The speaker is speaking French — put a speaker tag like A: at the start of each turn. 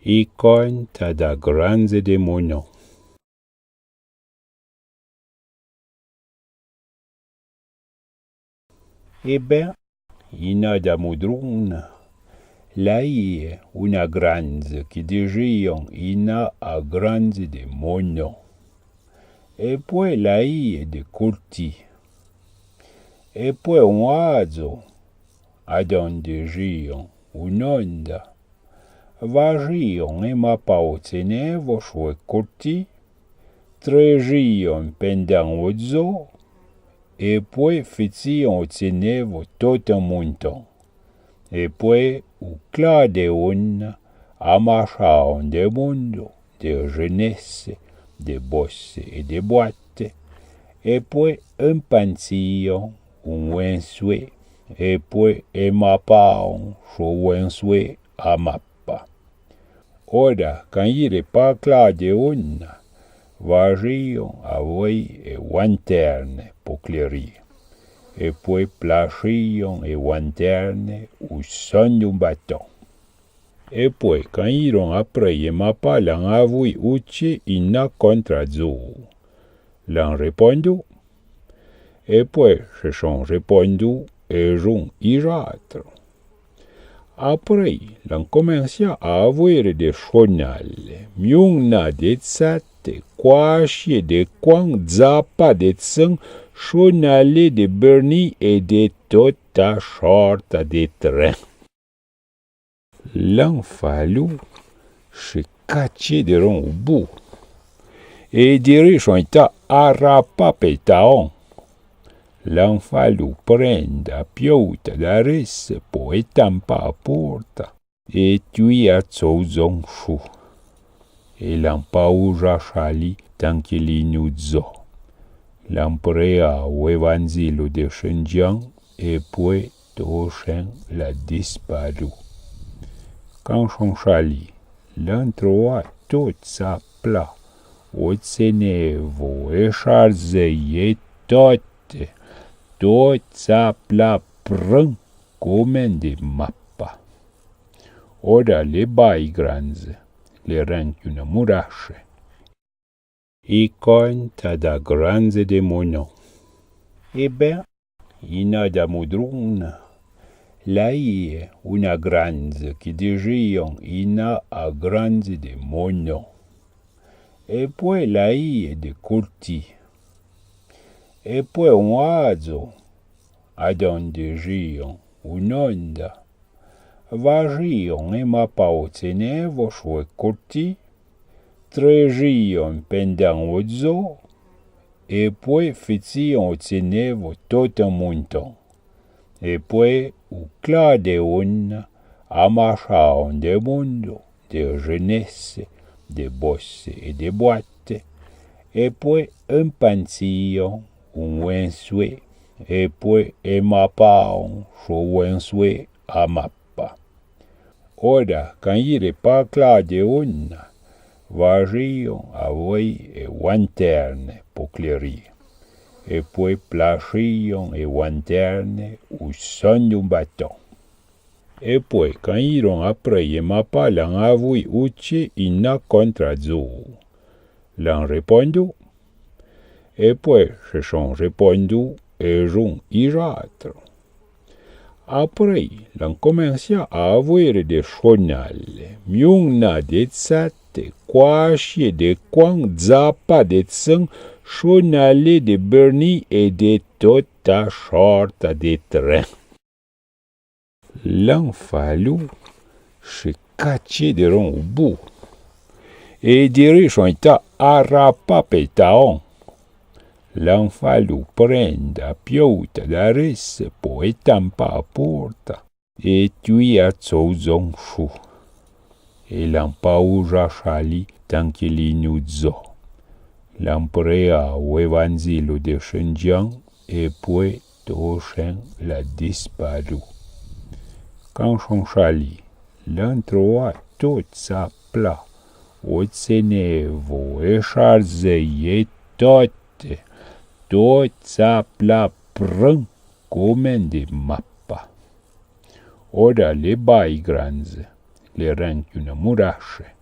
A: e conta da grande demônio. E bem, ina da mudruna, lei una grande che digion ina a grande demônio. E poi lei è de curti. E poi un azo adon digion un'onda. Vagion e ma pautenevo sue curti. Tregion pendant ozo. E poi fizion tenevo tot un monton. E poi o cladeon amachaon de mundo, de jeunesse, de bosse e de boite. E poi un pension, un wensue. E poi emapaon, so wensue amappa. Ora, quand il est pas cladeon, vagion a voi e wanterne pour clairir. E poi plachion e wanterne ou son d'un bâton. E poi, quand ils ont appris ma pas l'en avoué uchi ina contra zo. L'en répondu. E poi, se sont répondu et j'ont iratre. Après, l'en commencé à avoir des chonales. Miungna des sate, quachi de quang zapa de tsang, chonale de berni et de tota sorte de train. L'en fallu, se caché de ron au bout. Et dirait son état arapa petaon. L'en fallu prenda piota da res po etampa a porta. Et tui a zon chou. Et l'en pauja chali tant qu'il inuzzo. L'emprea o evanzilo de Shenzhen et puis Toshen la disparu. Quand son chali, l'entroa tout sa plat, o tsenevo e charzeye tout sa plat prend comme des mappa. Ora le bai granze, le ranchiuna murache. E conta da grande demônio. E bem, ina da mudruna, lei è una grande che digion ina a grande demônio. E poi lei è de curti. E poi un azo adon digion un'onda. Vagion e ma pautenevo sue curti. Tregion pendant ozo, e poi fizion tenevo tot un monton. E poi o cladeon amachaon de mundo, de jeunesse, de bosse e de boite. E poi un pension, un wensue. E poi emapaon, so wensue amappa. Ora, quand il est pas cladeon, vagion a voi e wanterne pour clairir. E poi plachion e wanterne ou son d'un bâton. E poi, quand ils ont appris ma pas l'en avoué uchi ina contra zo. L'en répondu. E poi, se sont répondu et j'ont iratre. Après, l'en commencé à avoir des chonales. Miungna des sate, quachi de quang zapa de tsang, chonale de berni et de tota sorte de train. L'en fallu, se caché de ron au bout. Et dirait son état arapa petaon. L'en fallu prenda piota da res po etampa a porta. Et tui a zon chou. Et l'en pauja chali tant qu'il inuzzo. L'emprea o evanzilo de Shenzhen et puis Toshen la disparu. Quand son chali, l'entroa tout sa plat, o tsenevo e charzeye tout sa plat prend comme des mappa. Ora le bai granze, le rent una murache.